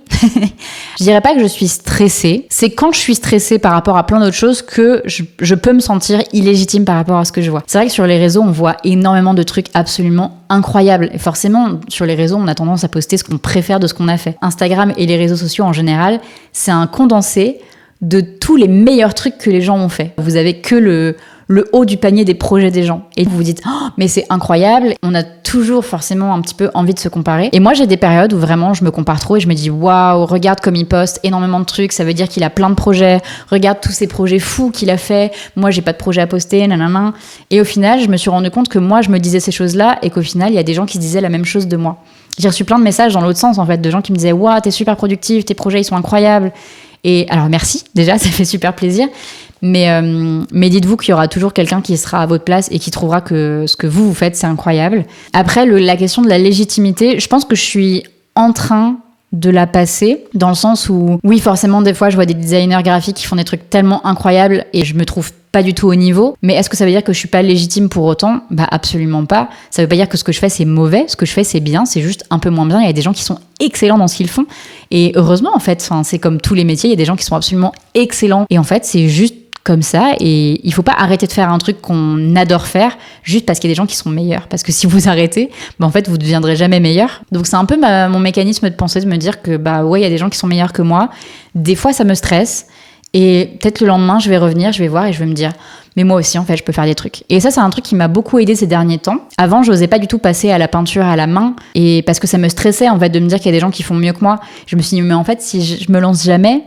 je dirais pas que je suis stressée. C'est quand je suis stressée par rapport à plein d'autres choses que je peux me sentir illégitime par rapport à ce que je vois. C'est vrai que sur les réseaux, on voit énormément de trucs absolument incroyables. Et forcément, sur les réseaux, on a tendance à poster ce qu'on préfère de ce qu'on a fait. Instagram et les réseaux sociaux en général, c'est un condensé de tous les meilleurs trucs que les gens ont fait. Vous avez que le haut du panier des projets des gens. Et vous vous dites, oh, mais c'est incroyable. On a toujours forcément un petit peu envie de se comparer. Et moi, j'ai des périodes où vraiment je me compare trop et je me dis, waouh, regarde comme il poste énormément de trucs. Ça veut dire qu'il a plein de projets. Regarde tous ces projets fous qu'il a fait. Moi, j'ai pas de projet à poster, nanana. Et au final, je me suis rendu compte que moi, je me disais ces choses-là et qu'au final, il y a des gens qui se disaient la même chose de moi. J'ai reçu plein de messages dans l'autre sens, en fait, de gens qui me disaient, waouh, t'es super productive, tes projets, ils sont incroyables. Et alors, merci, déjà, ça fait super plaisir. Mais dites-vous qu'il y aura toujours quelqu'un qui sera à votre place et qui trouvera que ce que vous faites, c'est incroyable. Après, la question de la légitimité, je pense que je suis en train de la passer, dans le sens où, oui, forcément, des fois, je vois des designers graphiques qui font des trucs tellement incroyables et je me trouve pas du tout au niveau. Mais est-ce que ça veut dire que je suis pas légitime pour autant ? Absolument pas. Ça veut pas dire que ce que je fais, c'est mauvais. Ce que je fais, c'est bien. C'est juste un peu moins bien. Il y a des gens qui sont excellents dans ce qu'ils font. Et heureusement, en fait, c'est comme tous les métiers, il y a des gens qui sont absolument excellents. Et en fait, c'est juste comme ça, et il faut pas arrêter de faire un truc qu'on adore faire juste parce qu'il y a des gens qui sont meilleurs, parce que si vous arrêtez, en fait vous ne deviendrez jamais meilleur. Donc c'est un peu mon mécanisme de pensée, de me dire que ouais, il y a des gens qui sont meilleurs que moi. Des fois ça me stresse et peut-être le lendemain je vais revenir, je vais voir et je vais me dire mais moi aussi en fait je peux faire des trucs. Et ça c'est un truc qui m'a beaucoup aidé ces derniers temps. Avant j'osais pas du tout passer à la peinture à la main, et parce que ça me stressait en fait de me dire qu'il y a des gens qui font mieux que moi. Je me suis dit mais en fait si je me lance jamais,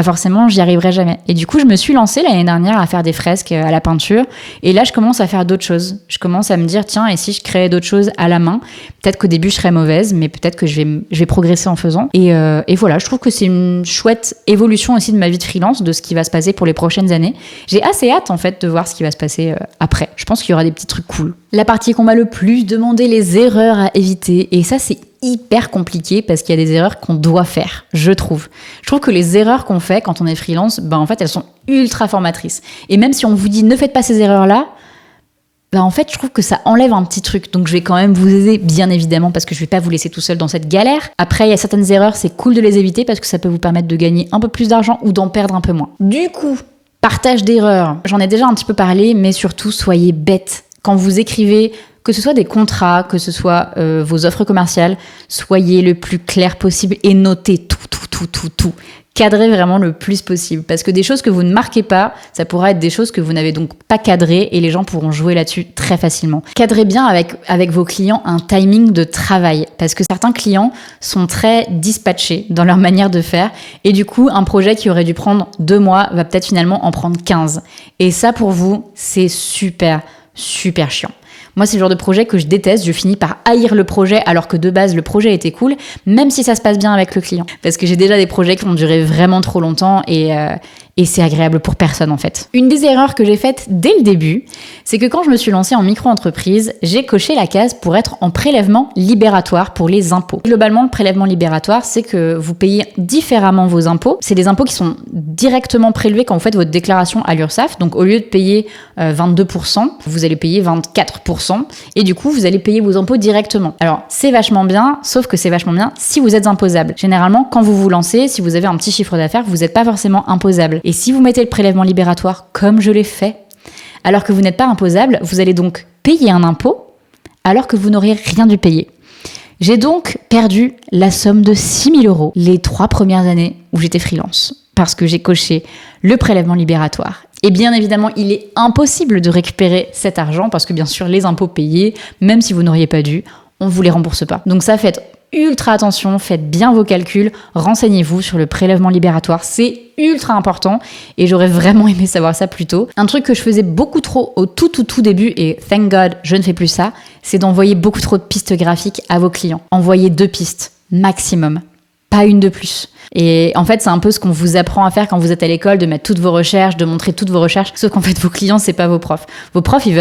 forcément, j'y arriverai jamais. Et du coup, je me suis lancée l'année dernière à faire des fresques à la peinture. Et là, je commence à faire d'autres choses. Je commence à me dire, tiens, et si je créais d'autres choses à la main ? Peut-être qu'au début, je serais mauvaise, mais peut-être que je vais progresser en faisant. Et voilà, je trouve que c'est une chouette évolution aussi de ma vie de freelance, de ce qui va se passer pour les prochaines années. J'ai assez hâte, en fait, de voir ce qui va se passer après. Je pense qu'il y aura des petits trucs cool. La partie qu'on m'a le plus demandé, les erreurs à éviter. Et ça, c'est hyper compliqué parce qu'il y a des erreurs qu'on doit faire, je trouve. Je trouve que les erreurs qu'on fait quand on est freelance, en fait, elles sont ultra formatrices. Et même si on vous dit ne faites pas ces erreurs-là, en fait, je trouve que ça enlève un petit truc. Donc, je vais quand même vous aider, bien évidemment, parce que je vais pas vous laisser tout seul dans cette galère. Après, il y a certaines erreurs, c'est cool de les éviter parce que ça peut vous permettre de gagner un peu plus d'argent ou d'en perdre un peu moins. Du coup, partage d'erreurs. J'en ai déjà un petit peu parlé, mais surtout, soyez bêtes. Quand vous écrivez, que ce soit des contrats, que ce soit vos offres commerciales, soyez le plus clair possible et notez tout. Cadrez vraiment le plus possible. Parce que des choses que vous ne marquez pas, ça pourra être des choses que vous n'avez donc pas cadrées et les gens pourront jouer là-dessus très facilement. Cadrez bien avec vos clients un timing de travail. Parce que certains clients sont très dispatchés dans leur manière de faire. Et du coup, un projet qui aurait dû prendre 2 mois va peut-être finalement en prendre 15. Et ça, pour vous, c'est super chiant. Moi, c'est le genre de projet que je déteste. Je finis par haïr le projet alors que de base, le projet était cool, même si ça se passe bien avec le client. Parce que j'ai déjà des projets qui ont duré vraiment trop longtemps et c'est agréable pour personne en fait. Une des erreurs que j'ai faites dès le début, c'est que quand je me suis lancée en micro-entreprise, j'ai coché la case pour être en prélèvement libératoire pour les impôts. Globalement, le prélèvement libératoire, c'est que vous payez différemment vos impôts. C'est des impôts qui sont directement prélevés quand vous faites votre déclaration à l'URSSAF. Donc au lieu de payer 22%, vous allez payer 24%. Et du coup, vous allez payer vos impôts directement. Alors, c'est vachement bien, sauf que c'est vachement bien si vous êtes imposable. Généralement, quand vous vous lancez, si vous avez un petit chiffre d'affaires, vous n'êtes pas forcément imposable. Et si vous mettez le prélèvement libératoire comme je l'ai fait, alors que vous n'êtes pas imposable, vous allez donc payer un impôt alors que vous n'auriez rien dû payer. J'ai donc perdu la somme de 6 000 € les 3 premières années où j'étais freelance parce que j'ai coché le prélèvement libératoire. Et bien évidemment, il est impossible de récupérer cet argent parce que bien sûr, les impôts payés, même si vous n'auriez pas dû, on ne vous les rembourse pas. Donc ça fait ultra attention, faites bien vos calculs, renseignez-vous sur le prélèvement libératoire, c'est ultra important et j'aurais vraiment aimé savoir ça plus tôt. Un truc que je faisais beaucoup trop au tout début, et thank God, je ne fais plus ça, c'est d'envoyer beaucoup trop de pistes graphiques à vos clients. Envoyez 2 pistes, maximum, pas une de plus. Et en fait, c'est un peu ce qu'on vous apprend à faire quand vous êtes à l'école, de mettre toutes vos recherches, de montrer toutes vos recherches, sauf qu'en fait, vos clients, c'est pas vos profs. Vos profs, ils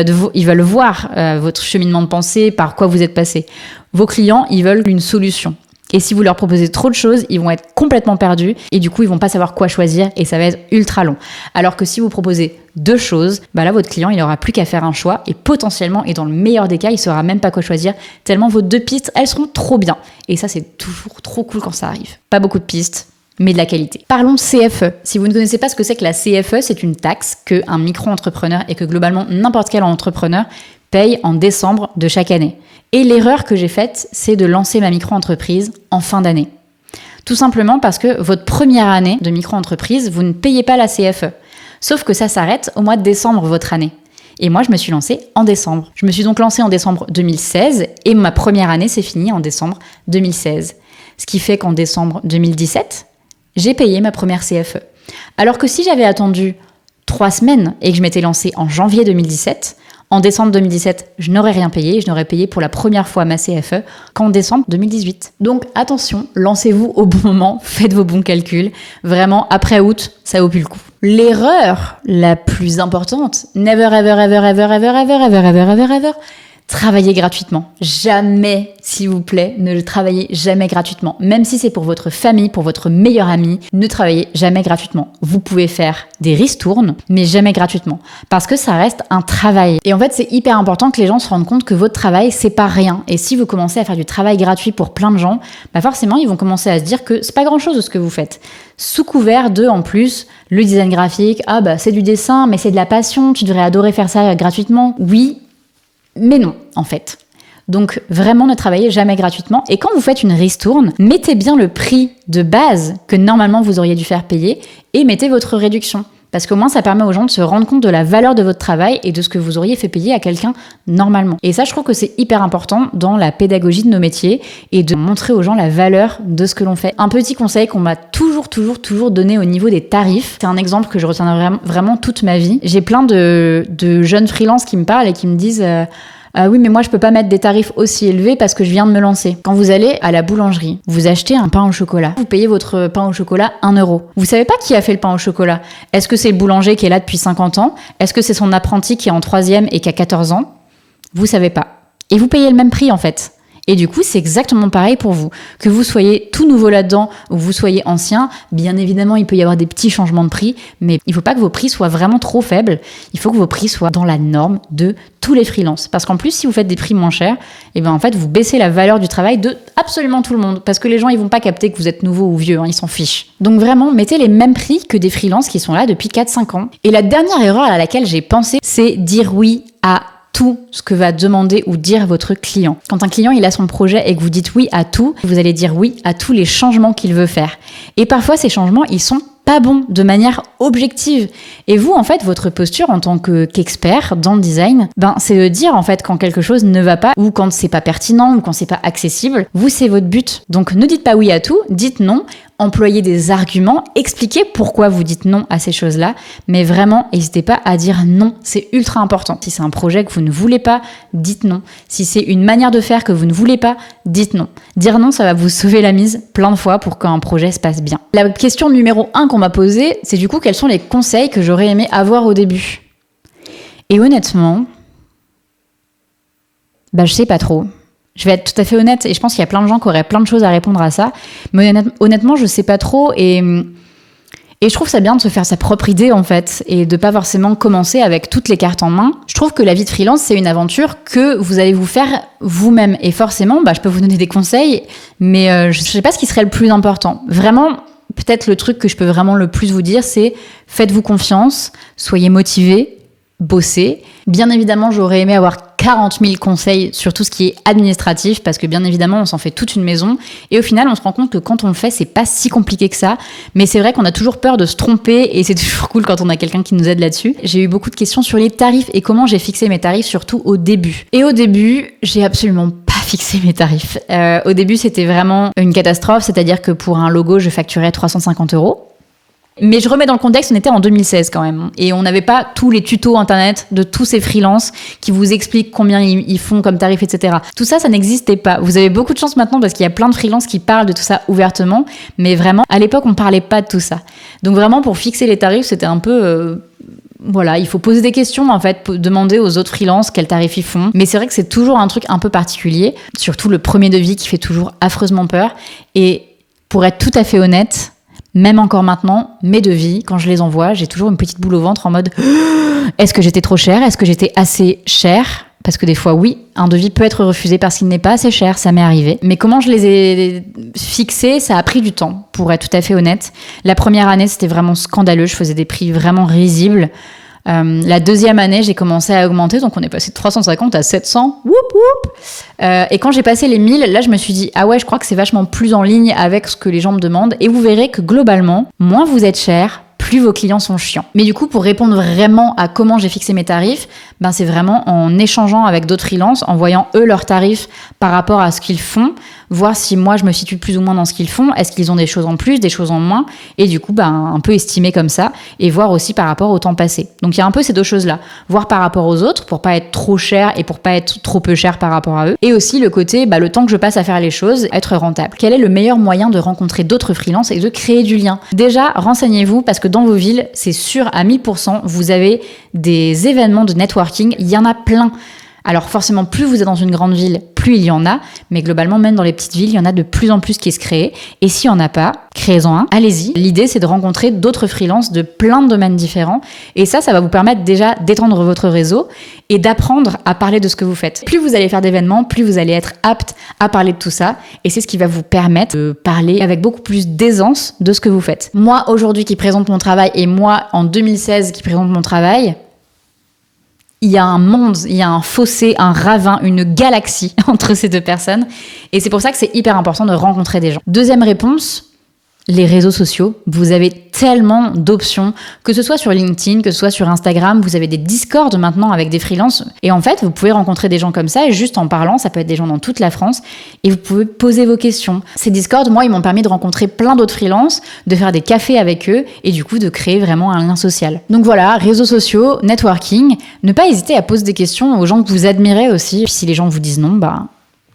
veulent voir votre cheminement de pensée, par quoi vous êtes passé. Vos clients, ils veulent une solution. Et si vous leur proposez trop de choses, ils vont être complètement perdus et du coup, ils vont pas savoir quoi choisir et ça va être ultra long. Alors que si vous proposez 2 choses, bah là, votre client, il aura plus qu'à faire un choix et potentiellement, et dans le meilleur des cas, il saura même pas quoi choisir tellement vos 2 pistes, elles seront trop bien. Et ça, c'est toujours trop cool quand ça arrive. Pas beaucoup de pistes, mais de la qualité. Parlons CFE. Si vous ne connaissez pas ce que c'est que la CFE, c'est une taxe qu'un micro-entrepreneur et que globalement n'importe quel entrepreneur paye en décembre de chaque année. Et l'erreur que j'ai faite, c'est de lancer ma micro-entreprise en fin d'année. Tout simplement parce que votre première année de micro-entreprise, vous ne payez pas la CFE. Sauf que ça s'arrête au mois de décembre, votre année. Et moi, je me suis lancée en décembre. Je me suis donc lancée en décembre 2016 et ma première année s'est finie en décembre 2016. Ce qui fait qu'en décembre 2017, j'ai payé ma première CFE. Alors que si j'avais attendu 3 semaines et que je m'étais lancée en janvier 2017, en décembre 2017, je n'aurais rien payé. Je n'aurais payé pour la première fois ma CFE qu'en décembre 2018. Donc attention, lancez-vous au bon moment, faites vos bons calculs. Vraiment, après août, ça vaut plus le coup. L'erreur la plus importante, never ever ever ever ever ever ever ever ever ever, travaillez gratuitement. Jamais, s'il vous plaît, ne le travaillez jamais gratuitement. Même si c'est pour votre famille, pour votre meilleur ami, ne travaillez jamais gratuitement. Vous pouvez faire des ristournes, mais jamais gratuitement. Parce que ça reste un travail. Et en fait, c'est hyper important que les gens se rendent compte que votre travail, c'est pas rien. Et si vous commencez à faire du travail gratuit pour plein de gens, bah forcément, ils vont commencer à se dire que c'est pas grand chose ce que vous faites. Sous couvert de, en plus, le design graphique, ah bah c'est du dessin, mais c'est de la passion, tu devrais adorer faire ça gratuitement. Oui, mais non, en fait. Donc, vraiment, ne travaillez jamais gratuitement. Et quand vous faites une ristourne, mettez bien le prix de base que normalement vous auriez dû faire payer et mettez votre réduction. Parce qu'au moins, ça permet aux gens de se rendre compte de la valeur de votre travail et de ce que vous auriez fait payer à quelqu'un normalement. Et ça, je trouve que c'est hyper important dans la pédagogie de nos métiers et de montrer aux gens la valeur de ce que l'on fait. Un petit conseil qu'on m'a toujours donné au niveau des tarifs. C'est un exemple que je retiendrai vraiment toute ma vie. J'ai plein de jeunes freelances qui me parlent et qui me disent ah oui, mais moi je peux pas mettre des tarifs aussi élevés parce que je viens de me lancer. Quand vous allez à la boulangerie, vous achetez un pain au chocolat. Vous payez votre pain au chocolat 1 €. Vous savez pas qui a fait le pain au chocolat. Est-ce que c'est le boulanger qui est là depuis 50 ans? Est-ce que c'est son apprenti qui est en 3e et qui a 14 ans? Vous savez pas. Et vous payez le même prix en fait. Et du coup, c'est exactement pareil pour vous. Que vous soyez tout nouveau là-dedans ou que vous soyez ancien, bien évidemment, il peut y avoir des petits changements de prix, mais il ne faut pas que vos prix soient vraiment trop faibles. Il faut que vos prix soient dans la norme de tous les freelances. Parce qu'en plus, si vous faites des prix moins chers, et ben en fait, vous baissez la valeur du travail de absolument tout le monde. Parce que les gens, ils vont pas capter que vous êtes nouveau ou vieux, hein, ils s'en fichent. Donc vraiment, mettez les mêmes prix que des freelances qui sont là depuis 4-5 ans. Et la dernière erreur à laquelle j'ai pensé, c'est dire oui à tout ce que va demander ou dire votre client. Quand un client il a son projet et que vous dites oui à tout, vous allez dire oui à tous les changements qu'il veut faire. Et parfois ces changements, ils sont pas bons de manière objective. Et vous, en fait, votre posture en tant qu'expert dans le design, c'est de dire en fait quand quelque chose ne va pas ou quand c'est pas pertinent ou quand c'est pas accessible. Vous, c'est votre but. Donc ne dites pas oui à tout, dites non. Employez des arguments, expliquez pourquoi vous dites non à ces choses-là, mais vraiment, n'hésitez pas à dire non, c'est ultra important. Si c'est un projet que vous ne voulez pas, dites non. Si c'est une manière de faire que vous ne voulez pas, dites non. Dire non, ça va vous sauver la mise plein de fois pour qu'un projet se passe bien. La question numéro 1 qu'on m'a posée, c'est du coup, quels sont les conseils que j'aurais aimé avoir au début? Et honnêtement, je sais pas trop. Je vais être tout à fait honnête et je pense qu'il y a plein de gens qui auraient plein de choses à répondre à ça. Mais honnêtement, je sais pas trop et je trouve ça bien de se faire sa propre idée en fait et de pas forcément commencer avec toutes les cartes en main. Je trouve que la vie de freelance, c'est une aventure que vous allez vous faire vous-même. Et forcément, je peux vous donner des conseils, mais je sais pas ce qui serait le plus important. Vraiment, peut-être le truc que je peux vraiment le plus vous dire, c'est faites-vous confiance, soyez motivés, bossez. Bien évidemment, j'aurais aimé avoir 40 000 conseils sur tout ce qui est administratif parce que bien évidemment, on s'en fait toute une maison et au final, on se rend compte que quand on le fait, c'est pas si compliqué que ça. Mais c'est vrai qu'on a toujours peur de se tromper et c'est toujours cool quand on a quelqu'un qui nous aide là-dessus. J'ai eu beaucoup de questions sur les tarifs et comment j'ai fixé mes tarifs, surtout au début. Et au début, j'ai absolument pas fixer mes tarifs. Au début, c'était vraiment une catastrophe, c'est-à-dire que pour un logo, je facturais 350 €. Mais je remets dans le contexte, on était en 2016 quand même. Et on n'avait pas tous les tutos internet de tous ces freelances qui vous expliquent combien ils font comme tarif, etc. Tout ça, ça n'existait pas. Vous avez beaucoup de chance maintenant parce qu'il y a plein de freelances qui parlent de tout ça ouvertement. Mais vraiment, à l'époque, on ne parlait pas de tout ça. Donc vraiment, pour fixer les tarifs, c'était un peu... Voilà, il faut poser des questions en fait, demander aux autres freelances quels tarifs ils font. Mais c'est vrai que c'est toujours un truc un peu particulier, surtout le premier devis qui fait toujours affreusement peur. Et pour être tout à fait honnête... Même encore maintenant, mes devis, quand je les envoie, j'ai toujours une petite boule au ventre en mode est-ce que j'étais trop chère ? Est-ce que j'étais assez chère ? Parce que des fois, oui, un devis peut être refusé parce qu'il n'est pas assez cher, ça m'est arrivé. Mais comment je les ai fixés, ça a pris du temps, pour être tout à fait honnête. La première année, c'était vraiment scandaleux, je faisais des prix vraiment risibles. La deuxième année, j'ai commencé à augmenter, donc on est passé de 350 à 700. Whoop, whoop. Et quand j'ai passé les 1000, là, je me suis dit, ah ouais, je crois que c'est vachement plus en ligne avec ce que les gens me demandent. Et vous verrez que globalement, moins vous êtes cher, plus vos clients sont chiants. Mais du coup, pour répondre vraiment à comment j'ai fixé mes tarifs, ben c'est vraiment en échangeant avec d'autres freelances, en voyant eux leurs tarifs par rapport à ce qu'ils font, voir si moi je me situe plus ou moins dans ce qu'ils font, est-ce qu'ils ont des choses en plus, des choses en moins, et du coup ben un peu estimer comme ça, et voir aussi par rapport au temps passé. Donc il y a un peu ces deux choses-là, voir par rapport aux autres pour pas être trop cher et pour pas être trop peu cher par rapport à eux, et aussi le côté le temps que je passe à faire les choses, être rentable. Quel est le meilleur moyen de rencontrer d'autres freelances et de créer du lien ? Déjà, renseignez-vous parce que dans vos villes, c'est sûr à 1000%, vous avez des événements de networking, il y en a plein. Alors forcément, plus vous êtes dans une grande ville, plus il y en a, mais globalement, même dans les petites villes, il y en a de plus en plus qui se créent. Et s'il n'y en a pas, créez-en un, allez-y. L'idée, c'est de rencontrer d'autres freelances de plein de domaines différents. Et ça va vous permettre déjà d'étendre votre réseau et d'apprendre à parler de ce que vous faites. Plus vous allez faire d'événements, plus vous allez être apte à parler de tout ça. Et c'est ce qui va vous permettre de parler avec beaucoup plus d'aisance de ce que vous faites. Moi, aujourd'hui, qui présente mon travail, et moi, en 2016, qui présente mon travail... Il y a un monde, il y a un fossé, un ravin, une galaxie entre ces deux personnes. Et c'est pour ça que c'est hyper important de rencontrer des gens. Deuxième réponse, les réseaux sociaux. Vous avez tellement d'options, que ce soit sur LinkedIn, que ce soit sur Instagram. Vous avez des Discord maintenant avec des freelances. Et en fait, vous pouvez rencontrer des gens comme ça et juste en parlant, ça peut être des gens dans toute la France. Et vous pouvez poser vos questions. Ces Discord, moi, ils m'ont permis de rencontrer plein d'autres freelances, de faire des cafés avec eux et du coup de créer vraiment un lien social. Donc voilà, réseaux sociaux, networking. Ne pas hésiter à poser des questions aux gens que vous admirez aussi. Puis si les gens vous disent non,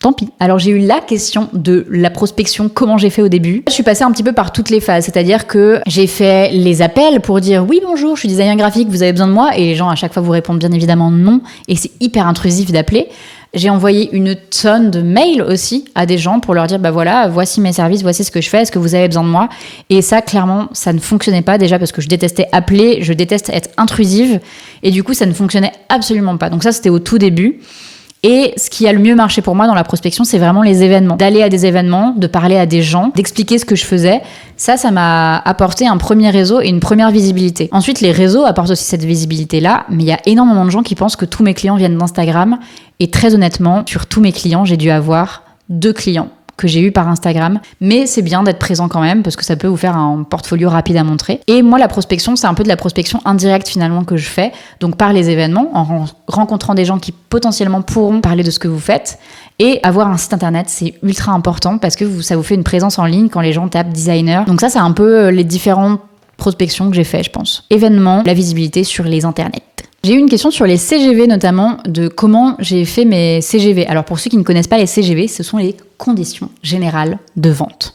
tant pis. Alors j'ai eu la question de la prospection, comment j'ai fait au début. Je suis passée un petit peu par toutes les phases, c'est-à-dire que j'ai fait les appels pour dire oui bonjour, je suis designer graphique, vous avez besoin de moi, et les gens à chaque fois vous répondent bien évidemment non, et c'est hyper intrusif d'appeler. J'ai envoyé une tonne de mails aussi à des gens pour leur dire voilà, voici mes services, voici ce que je fais, est-ce que vous avez besoin de moi ? Et ça, clairement, ça ne fonctionnait pas déjà parce que je détestais appeler, je déteste être intrusive, et du coup ça ne fonctionnait absolument pas. Donc ça, c'était au tout début. Et ce qui a le mieux marché pour moi dans la prospection, c'est vraiment les événements. D'aller à des événements, de parler à des gens, d'expliquer ce que je faisais. Ça m'a apporté un premier réseau et une première visibilité. Ensuite, les réseaux apportent aussi cette visibilité-là, mais il y a énormément de gens qui pensent que tous mes clients viennent d'Instagram. Et très honnêtement, sur tous mes clients, j'ai dû avoir 2 clients que j'ai eu par Instagram, mais c'est bien d'être présent quand même parce que ça peut vous faire un portfolio rapide à montrer. Et moi, la prospection, c'est un peu de la prospection indirecte finalement que je fais, donc par les événements, en rencontrant des gens qui potentiellement pourront parler de ce que vous faites. Et avoir un site internet, c'est ultra important parce que ça vous fait une présence en ligne quand les gens tapent designer. Donc ça, c'est un peu les différentes prospections que j'ai fait, je pense. Événements, la visibilité sur les internets. J'ai eu une question sur les CGV notamment, de comment j'ai fait mes CGV. Alors pour ceux qui ne connaissent pas les CGV, ce sont les conditions générales de vente.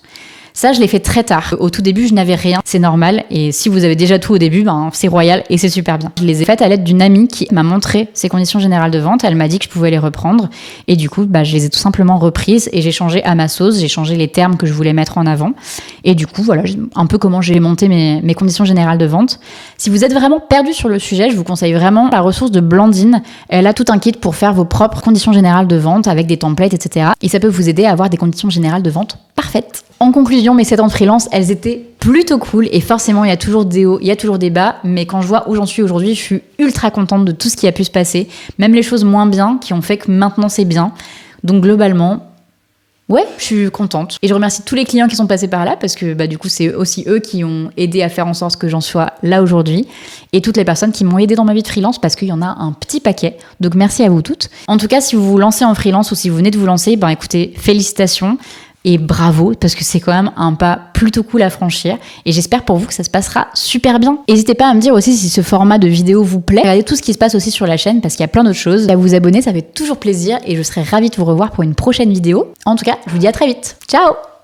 Ça, je l'ai fait très tard. Au tout début, je n'avais rien. C'est normal. Et si vous avez déjà tout au début, c'est royal et c'est super bien. Je les ai faites à l'aide d'une amie qui m'a montré ces conditions générales de vente. Elle m'a dit que je pouvais les reprendre. Et du coup, je les ai tout simplement reprises et j'ai changé à ma sauce. J'ai changé les termes que je voulais mettre en avant. Et du coup, voilà, un peu comment j'ai monté mes conditions générales de vente. Si vous êtes vraiment perdu sur le sujet, je vous conseille vraiment la ressource de Blandine. Elle a tout un kit pour faire vos propres conditions générales de vente avec des templates, etc. Et ça peut vous aider à avoir des conditions générales de vente parfaites. En conclusion, mes 7 ans de freelance, elles étaient plutôt cool et forcément, il y a toujours des hauts, il y a toujours des bas, mais quand je vois où j'en suis aujourd'hui, je suis ultra contente de tout ce qui a pu se passer, même les choses moins bien qui ont fait que maintenant c'est bien. Donc globalement, Ouais, je suis contente. Et je remercie tous les clients qui sont passés par là parce que du coup, c'est aussi eux qui ont aidé à faire en sorte que j'en sois là aujourd'hui. Et toutes les personnes qui m'ont aidé dans ma vie de freelance parce qu'il y en a un petit paquet. Donc merci à vous toutes. En tout cas, si vous vous lancez en freelance ou si vous venez de vous lancer, écoutez, félicitations. Et bravo, parce que c'est quand même un pas plutôt cool à franchir. Et j'espère pour vous que ça se passera super bien. N'hésitez pas à me dire aussi si ce format de vidéo vous plaît. Regardez tout ce qui se passe aussi sur la chaîne, parce qu'il y a plein d'autres choses. À vous abonner, ça fait toujours plaisir. Et je serai ravie de vous revoir pour une prochaine vidéo. En tout cas, je vous dis à très vite. Ciao!